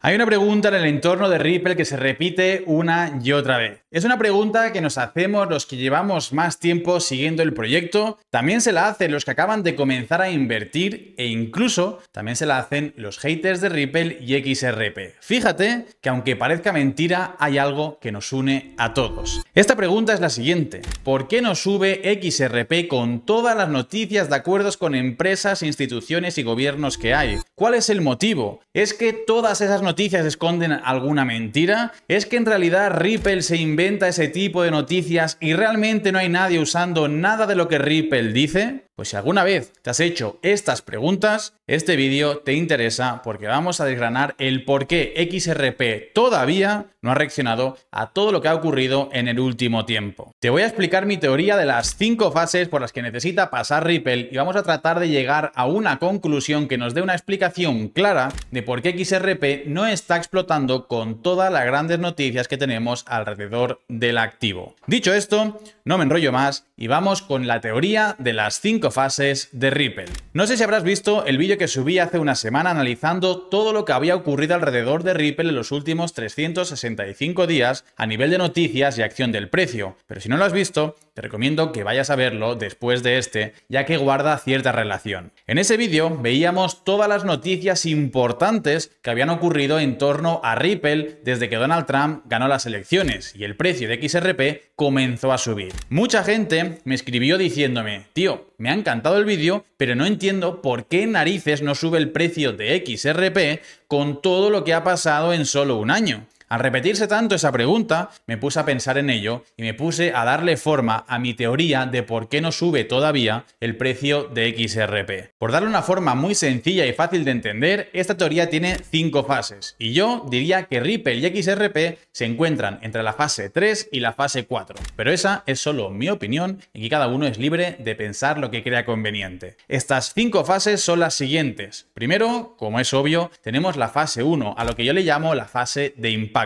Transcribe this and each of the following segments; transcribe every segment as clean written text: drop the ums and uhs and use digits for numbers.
Hay una pregunta en el entorno de Ripple que se repite una y otra vez. Es una pregunta que nos hacemos los que llevamos más tiempo siguiendo el proyecto, también se la hacen los que acaban de comenzar a invertir e incluso también se la hacen los haters de Ripple y XRP. Fíjate que aunque parezca mentira, hay algo que nos une a todos. Esta pregunta es la siguiente: ¿por qué no sube XRP con todas las noticias de acuerdos con empresas, instituciones y gobiernos que hay? ¿Cuál es el motivo? ¿Es que todas esas noticias esconden alguna mentira? ¿Es que en realidad Ripple se inventa ese tipo de noticias y realmente no hay nadie usando nada de lo que Ripple dice? Pues si alguna vez te has hecho estas preguntas, este vídeo te interesa porque vamos a desgranar el por qué XRP todavía no ha reaccionado a todo lo que ha ocurrido en el último tiempo. Te voy a explicar mi teoría de las 5 fases por las que necesita pasar Ripple y vamos a tratar de llegar a una conclusión que nos dé una explicación clara de por qué XRP no está explotando con todas las grandes noticias que tenemos alrededor del activo. Dicho esto, no me enrollo más y vamos con la teoría de las 5 fases de Ripple. No sé si habrás visto el vídeo que subí hace una semana analizando todo lo que había ocurrido alrededor de Ripple en los últimos 365 días a nivel de noticias y acción del precio, pero si no lo has visto, te recomiendo que vayas a verlo después de este, ya que guarda cierta relación. En ese vídeo veíamos todas las noticias importantes que habían ocurrido en torno a Ripple desde que Donald Trump ganó las elecciones y el precio de XRP comenzó a subir. Mucha gente me escribió diciéndome: tío, me ha encantado el vídeo, pero no entiendo por qué narices no sube el precio de XRP con todo lo que ha pasado en solo un año. Al repetirse tanto esa pregunta, me puse a pensar en ello y me puse a darle forma a mi teoría de por qué no sube todavía el precio de XRP. Por darle una forma muy sencilla y fácil de entender, esta teoría tiene 5 fases y yo diría que Ripple y XRP se encuentran entre la fase 3 y la fase 4. Pero esa es solo mi opinión y que cada uno es libre de pensar lo que crea conveniente. Estas 5 fases son las siguientes. Primero, como es obvio, tenemos la fase 1, a lo que yo le llamo la fase de impacto.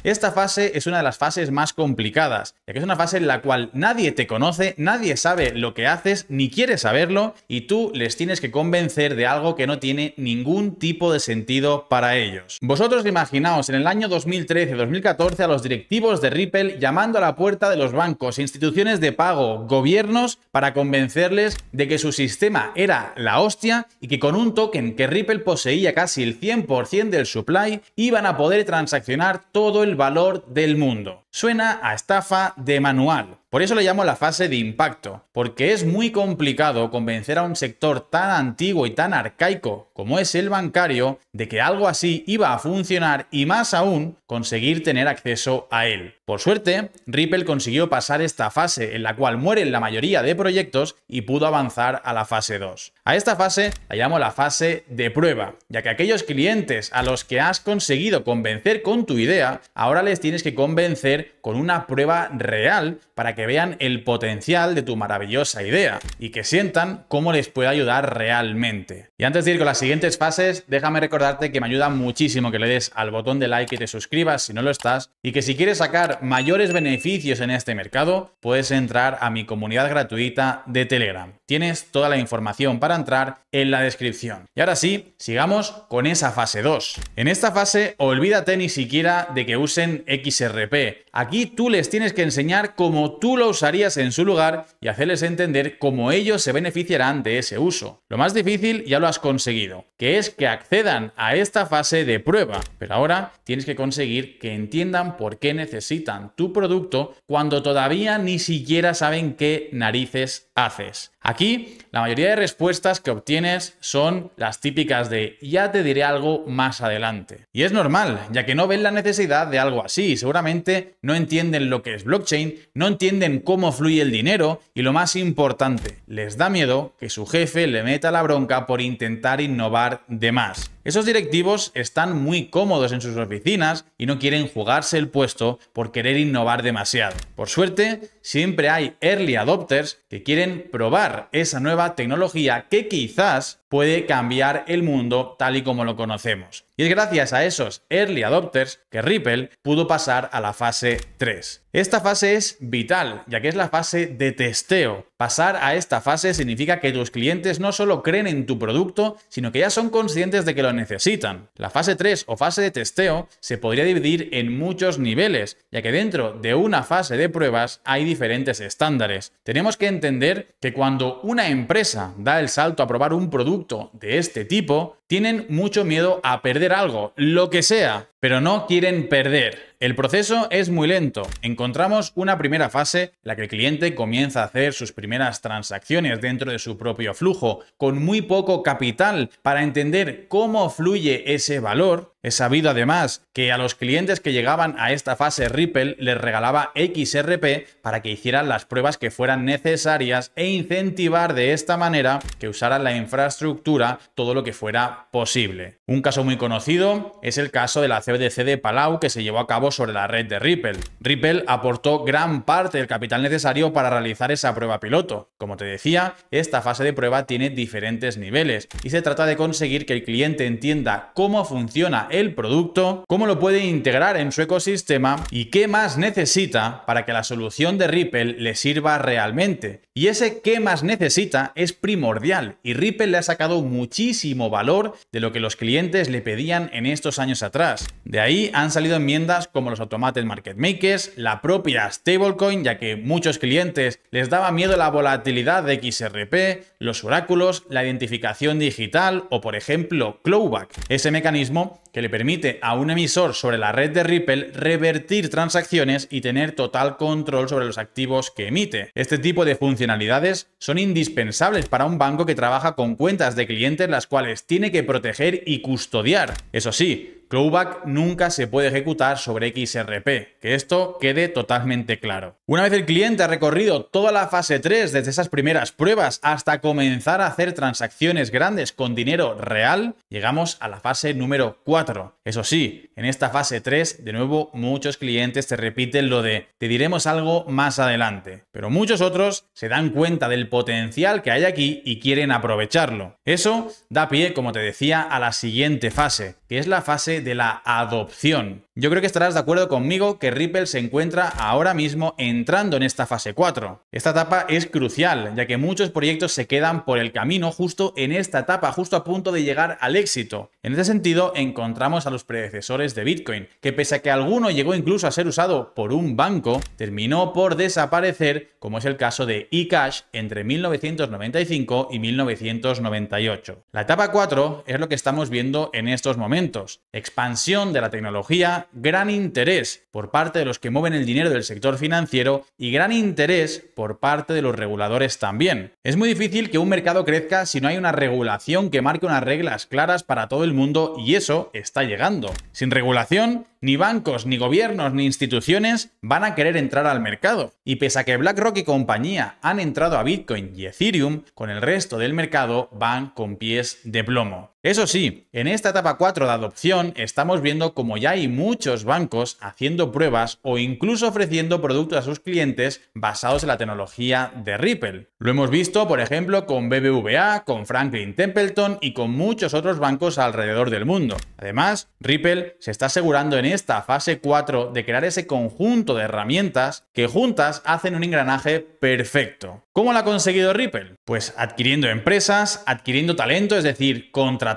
Esta fase es una de las fases más complicadas, ya que es una fase en la cual nadie te conoce, nadie sabe lo que haces, ni quiere saberlo, y tú les tienes que convencer de algo que no tiene ningún tipo de sentido para ellos. Vosotros imaginaos en el año 2013-2014 a los directivos de Ripple llamando a la puerta de los bancos, instituciones de pago, gobiernos, para convencerles de que su sistema era la hostia y que con un token que Ripple poseía casi el 100% del supply iban a poder transaccionar todo el valor del mundo. Suena a estafa de manual. Por eso le llamo la fase de impacto, porque es muy complicado convencer a un sector tan antiguo y tan arcaico como es el bancario de que algo así iba a funcionar y más aún conseguir tener acceso a él. Por suerte, Ripple consiguió pasar esta fase en la cual mueren la mayoría de proyectos y pudo avanzar a la fase 2. A esta fase la llamo la fase de prueba, ya que aquellos clientes a los que has conseguido convencer con tu idea, ahora les tienes que convencer con una prueba real para que vean el potencial de tu maravillosa idea y que sientan cómo les puede ayudar realmente. Y antes de ir con las siguientes fases, déjame recordarte que me ayuda muchísimo que le des al botón de like y te suscribas si no lo estás, y que si quieres sacar mayores beneficios en este mercado, puedes entrar a mi comunidad gratuita de Telegram. Tienes toda la información para entrar en la descripción. Y ahora sí, sigamos con esa fase 2. En esta fase, olvídate ni siquiera de que usen XRP. Aquí tú les tienes que enseñar cómo tú lo usarías en su lugar y hacerles entender cómo ellos se beneficiarán de ese uso. Lo más difícil ya lo has conseguido, que es que accedan a esta fase de prueba. Pero ahora tienes que conseguir que entiendan por qué necesitan tu producto cuando todavía ni siquiera saben qué narices haces. Aquí, la mayoría de respuestas que obtienes son las típicas de "ya te diré algo más adelante". Y es normal, ya que no ven la necesidad de algo así. Seguramente no entienden lo que es blockchain, no entienden cómo fluye el dinero y lo más importante, les da miedo que su jefe le meta la bronca por intentar innovar de más. Esos directivos están muy cómodos en sus oficinas y no quieren jugarse el puesto por querer innovar demasiado. Por suerte, siempre hay early adopters que quieren probar esa nueva tecnología que quizás puede cambiar el mundo tal y como lo conocemos. Y es gracias a esos early adopters que Ripple pudo pasar a la fase 3. Esta fase es vital, ya que es la fase de testeo. Pasar a esta fase significa que tus clientes no solo creen en tu producto, sino que ya son conscientes de que lo necesitan. La fase 3 o fase de testeo se podría dividir en muchos niveles, ya que dentro de una fase de pruebas hay diferentes estándares. Tenemos que entender que cuando una empresa da el salto a probar un producto de este tipo, tienen mucho miedo a perder algo, lo que sea, pero no quieren perder. El proceso es muy lento. Encontramos una primera fase en la que el cliente comienza a hacer sus primeras transacciones dentro de su propio flujo, con muy poco capital para entender cómo fluye ese valor. Es sabido además que a los clientes que llegaban a esta fase Ripple les regalaba XRP para que hicieran las pruebas que fueran necesarias e incentivar de esta manera que usaran la infraestructura todo lo que fuera posible. Un caso muy conocido es el caso de la CBDC de Palau que se llevó a cabo sobre la red de Ripple. Ripple aportó gran parte del capital necesario para realizar esa prueba piloto. Como te decía, esta fase de prueba tiene diferentes niveles y se trata de conseguir que el cliente entienda cómo funciona el producto, cómo lo puede integrar en su ecosistema y qué más necesita para que la solución de Ripple le sirva realmente. Y ese qué más necesita es primordial y Ripple le ha sacado muchísimo valor de lo que los clientes le pedían en estos años atrás. De ahí han salido enmiendas como los Automated Market Makers, la propia stablecoin, ya que muchos clientes les daba miedo la volatilidad de XRP, los oráculos, la identificación digital o, por ejemplo, Clawback, ese mecanismo que le permite a un emisor sobre la red de Ripple revertir transacciones y tener total control sobre los activos que emite. Este tipo de funcionalidades son indispensables para un banco que trabaja con cuentas de clientes las cuales tiene que proteger y custodiar. Eso sí, Clawback nunca se puede ejecutar sobre XRP, que esto quede totalmente claro. Una vez el cliente ha recorrido toda la fase 3 desde esas primeras pruebas hasta comenzar a hacer transacciones grandes con dinero real, llegamos a la fase número 4. Eso sí, en esta fase 3, de nuevo, muchos clientes te repiten lo de te diremos algo más adelante, pero muchos otros se dan cuenta del potencial que hay aquí y quieren aprovecharlo. Eso da pie, como te decía, a la siguiente fase, que es la fase de la adopción. Yo creo que estarás de acuerdo conmigo que Ripple se encuentra ahora mismo entrando en esta fase 4. Esta etapa es crucial, ya que muchos proyectos se quedan por el camino justo en esta etapa, justo a punto de llegar al éxito. En este sentido, encontramos a los predecesores de Bitcoin, que pese a que alguno llegó incluso a ser usado por un banco, terminó por desaparecer, como es el caso de eCash entre 1995 y 1998. La etapa 4 es lo que estamos viendo en estos momentos. Expansión de la tecnología, gran interés por parte de los que mueven el dinero del sector financiero y gran interés por parte de los reguladores también. Es muy difícil que un mercado crezca si no hay una regulación que marque unas reglas claras para todo el mundo y eso está llegando. Sin regulación, ni bancos, ni gobiernos, ni instituciones van a querer entrar al mercado. Y pese a que BlackRock y compañía han entrado a Bitcoin y Ethereum, con el resto del mercado van con pies de plomo. Eso sí, en esta etapa 4 de adopción estamos viendo como ya hay muchos bancos haciendo pruebas o incluso ofreciendo productos a sus clientes basados en la tecnología de Ripple. Lo hemos visto, por ejemplo, con BBVA, con Franklin Templeton y con muchos otros bancos alrededor del mundo. Además, Ripple se está asegurando en esta fase 4 de crear ese conjunto de herramientas que juntas hacen un engranaje perfecto. ¿Cómo lo ha conseguido Ripple? Pues adquiriendo empresas, adquiriendo talento, es decir, contratando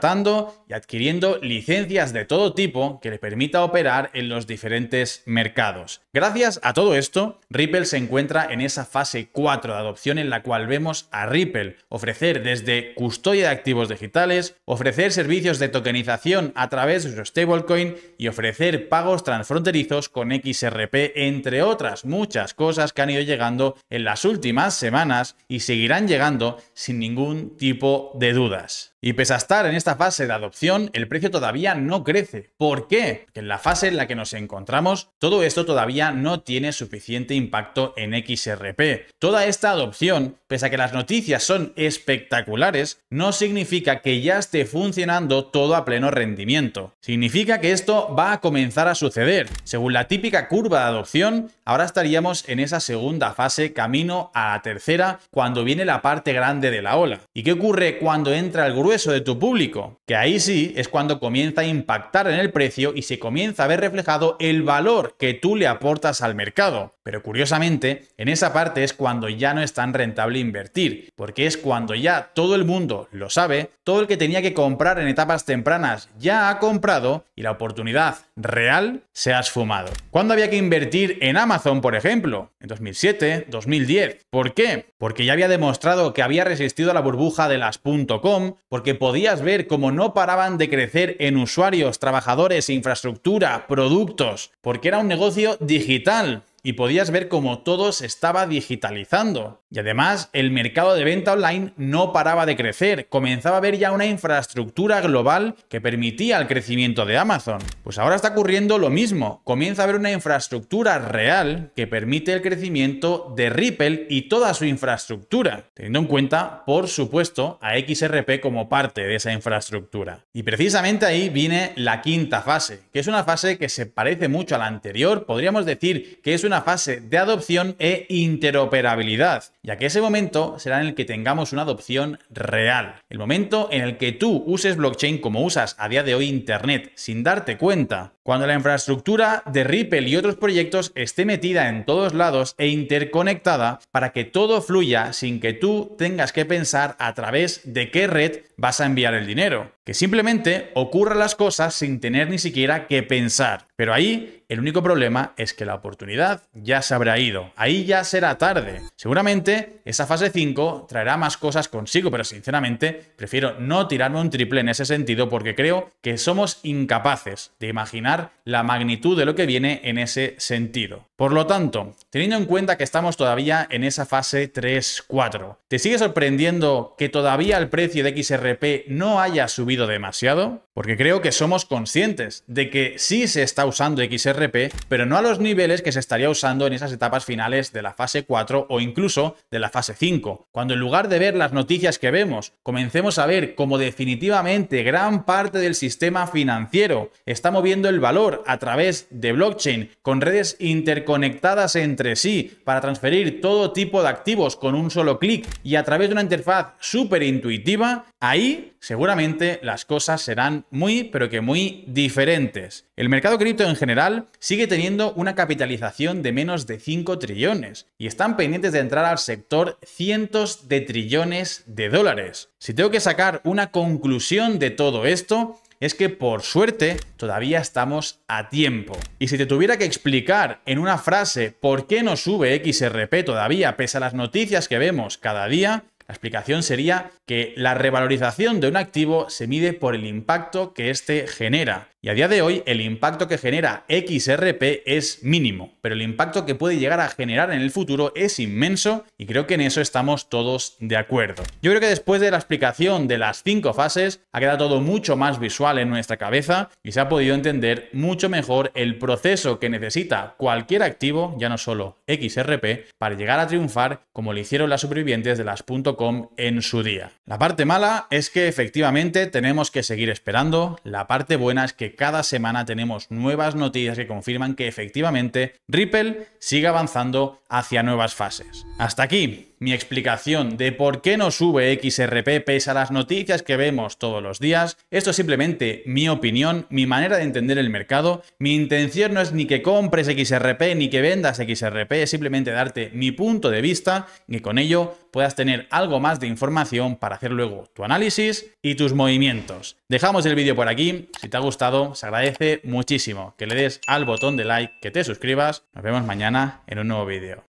y adquiriendo licencias de todo tipo que le permita operar en los diferentes mercados. Gracias a todo esto, Ripple se encuentra en esa fase 4 de adopción en la cual vemos a Ripple ofrecer desde custodia de activos digitales, ofrecer servicios de tokenización a través de su stablecoin y ofrecer pagos transfronterizos con XRP, entre otras muchas cosas que han ido llegando en las últimas semanas y seguirán llegando sin ningún tipo de dudas. Y pese a estar en esta fase de adopción, el precio todavía no crece. ¿Por qué? Porque en la fase en la que nos encontramos, todo esto todavía no tiene suficiente impacto en XRP. Toda esta adopción, pese a que las noticias son espectaculares, no significa que ya esté funcionando todo a pleno rendimiento. Significa que esto va a comenzar a suceder. Según la típica curva de adopción, ahora estaríamos en esa segunda fase camino a la tercera cuando viene la parte grande de la ola. ¿Y qué ocurre cuando entra el grueso grueso de tu público, que ahí sí es cuando comienza a impactar en el precio y se comienza a ver reflejado el valor que tú le aportas al mercado. Pero curiosamente, en esa parte es cuando ya no es tan rentable invertir, porque es cuando ya todo el mundo lo sabe, todo el que tenía que comprar en etapas tempranas ya ha comprado y la oportunidad real se ha esfumado. ¿Cuándo había que invertir en Amazon, por ejemplo? En 2007, 2010. ¿Por qué? Porque ya había demostrado que había resistido a la burbuja de las .com, porque podías ver cómo no paraban de crecer en usuarios, trabajadores, infraestructura, productos, porque era un negocio digital. Y podías ver cómo todo se estaba digitalizando. Y además, el mercado de venta online no paraba de crecer. Comenzaba a haber ya una infraestructura global que permitía el crecimiento de Amazon. Pues ahora está ocurriendo lo mismo. Comienza a haber una infraestructura real que permite el crecimiento de Ripple y toda su infraestructura, teniendo en cuenta, por supuesto, a XRP como parte de esa infraestructura. Y precisamente ahí viene la quinta fase, que es una fase que se parece mucho a la anterior. Podríamos decir que es una fase de adopción e interoperabilidad, ya que ese momento será en el que tengamos una adopción real. El momento en el que tú uses blockchain como usas a día de hoy Internet, sin darte cuenta. Cuando la infraestructura de Ripple y otros proyectos esté metida en todos lados e interconectada para que todo fluya sin que tú tengas que pensar a través de qué red vas a enviar el dinero. Que simplemente ocurran las cosas sin tener ni siquiera que pensar. Pero ahí el único problema es que la oportunidad ya se habrá ido. Ahí ya será tarde. Seguramente esa fase 5 traerá más cosas consigo, pero sinceramente prefiero no tirarme un triple en ese sentido porque creo que somos incapaces de imaginar la magnitud de lo que viene en ese sentido. Por lo tanto, teniendo en cuenta que estamos todavía en esa fase 3-4, ¿te sigue sorprendiendo que todavía el precio de XRP no haya subido demasiado? Porque creo que somos conscientes de que sí se está usando XRP, pero no a los niveles que se estaría usando en esas etapas finales de la fase 4 o incluso de la fase 5. Cuando en lugar de ver las noticias que vemos, comencemos a ver cómo definitivamente gran parte del sistema financiero está moviendo el valor a través de blockchain con redes interconectadas entre sí para transferir todo tipo de activos con un solo clic y a través de una interfaz súper intuitiva, ahí seguramente las cosas serán muy, pero que muy diferentes. El mercado cripto en general sigue teniendo una capitalización de menos de 5 trillones y están pendientes de entrar al sector cientos de trillones de dólares. Si tengo que sacar una conclusión de todo esto, es que por suerte todavía estamos a tiempo. Y si te tuviera que explicar en una frase por qué no sube XRP todavía pese a las noticias que vemos cada día, la explicación sería que la revalorización de un activo se mide por el impacto que éste genera. Y a día de hoy el impacto que genera XRP es mínimo, pero el impacto que puede llegar a generar en el futuro es inmenso y creo que en eso estamos todos de acuerdo. Yo creo que después de la explicación de las 5 fases ha quedado todo mucho más visual en nuestra cabeza y se ha podido entender mucho mejor el proceso que necesita cualquier activo, ya no solo XRP, para llegar a triunfar como lo hicieron las supervivientes de las .com en su día. La parte mala es que efectivamente tenemos que seguir esperando. La parte buena es que cada semana tenemos nuevas noticias que confirman que efectivamente Ripple sigue avanzando hacia nuevas fases. Hasta aquí mi explicación de por qué no sube XRP pese a las noticias que vemos todos los días. Esto es simplemente mi opinión, mi manera de entender el mercado. Mi intención no es ni que compres XRP ni que vendas XRP, es simplemente darte mi punto de vista y con ello puedas tener algo más de información para hacer luego tu análisis y tus movimientos. Dejamos el vídeo por aquí. Si te ha gustado, se agradece muchísimo que le des al botón de like, que te suscribas. Nos vemos mañana en un nuevo vídeo.